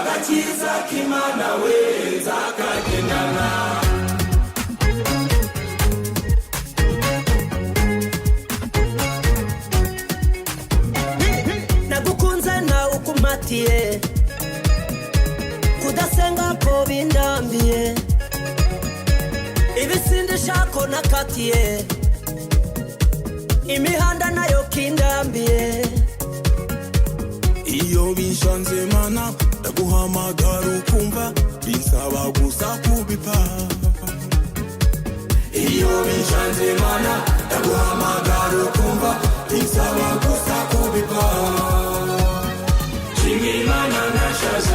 agakiza k'Imana we nzakagendana. Nagukunze na ukumatiye kudasenga ko bindambiye ibisindisha ko nakatiye imihanda nayo kindambiye. Iyo bishanze Mana ndaguhamagara ukumva binsaba gusa kubipa. Iyo bishanze Mana ndaguhamagara ukumva binsaba gusa kubipa. Shimira Imana nashaje